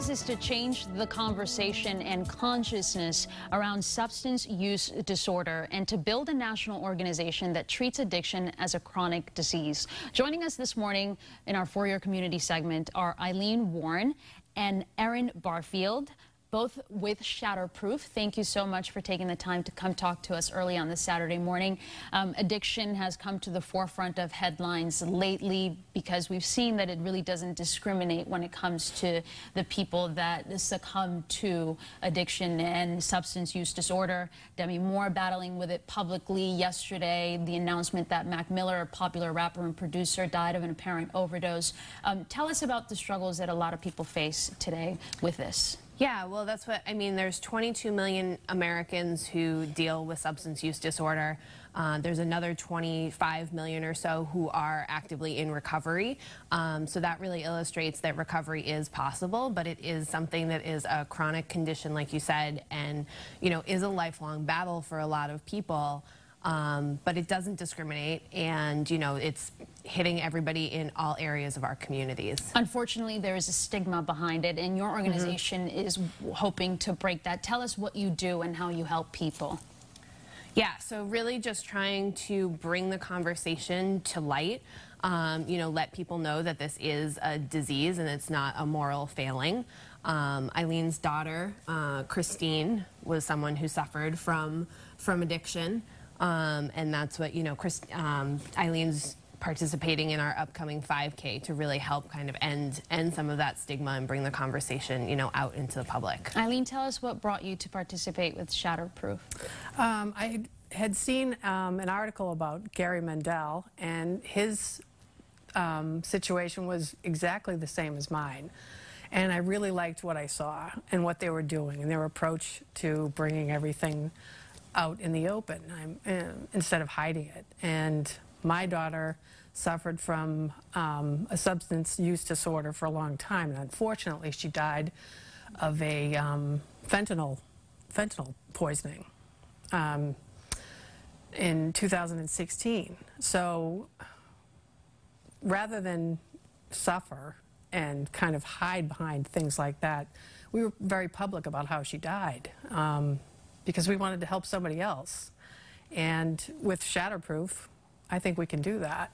This is to change the conversation and consciousness around substance use disorder and to build a national organization that treats addiction as a chronic disease. Joining us this morning in our For Your Community segment are Eileen Warren and Erin Barfield, both with Shatterproof. Thank you so much for taking the time to come talk to us early on this Saturday morning. Addiction has come to the forefront of headlines lately because we've seen that it really doesn't discriminate when it comes to the people that succumb to addiction and substance use disorder. Demi Moore battling with it publicly yesterday. The announcement that Mac Miller, a popular rapper and producer, died of an apparent overdose. Tell us about the struggles that a lot of people face today with this. Yeah, well, that's what I mean. There's 22 million Americans who deal with substance use disorder. There's another 25 million or so who are actively in recovery. So that really illustrates that recovery is possible, but it is something that is a chronic condition, like you said, and is a lifelong battle for a lot of people. But it doesn't discriminate, and it's hitting everybody in all areas of our communities. Unfortunately, there is a stigma behind it, and your organization is hoping to break that. Tell us what you do and how you help people. Yeah, so really just trying to bring the conversation to light. Let people know that this is a disease and it's not a moral failing. Eileen's daughter, Christine, was someone who suffered from addiction. And that's what, Eileen's participating in our upcoming 5K to really help kind of end some of that stigma and bring the conversation, out into the public. Eileen, tell us what brought you to participate with Shatterproof. I had seen an article about Gary Mendel, and his situation was exactly the same as mine. And I really liked what I saw and what they were doing and their approach to bringing everything out in the open instead of hiding it. And my daughter suffered from a substance use disorder for a long time, and unfortunately she died of a fentanyl poisoning in 2016. So rather than suffer and kind of hide behind things like that, we were very public about how she died. Because we wanted to help somebody else. And with Shatterproof, I think we can do that.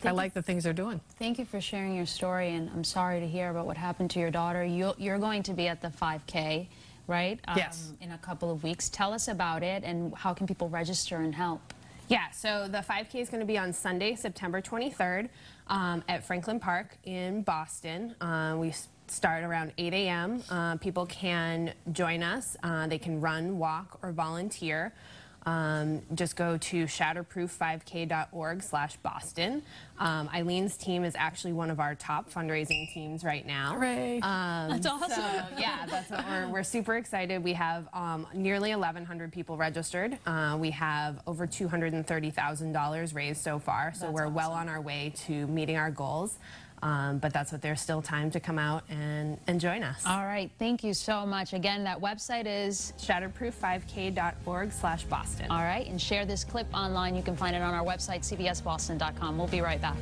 I like the things they're doing. Thank you for sharing your story, and I'm sorry to hear about what happened to your daughter. You're going to be at the 5K, right? Yes. In a couple of weeks. Tell us about it, and how can people register and help? Yeah, so the 5K is going to be on Sunday, September 23rd at Franklin Park in Boston. We start around 8 a.m. People can join us. They can run, walk, or volunteer. Just go to shatterproof5k.org/Boston. Eileen's team is actually one of our top fundraising teams right now. Hooray. That's awesome. So, yeah, that's what we're super excited. We have nearly 1,100 people registered. We have over $230,000 raised so far, so we're well on our way to meeting our goals. But that's what there's still time to come out and join us. All right, thank you so much. Again, that website is shatterproof5k.org/Boston. All right, and share this clip online. You can find it on our website, cbsboston.com. We'll be right back.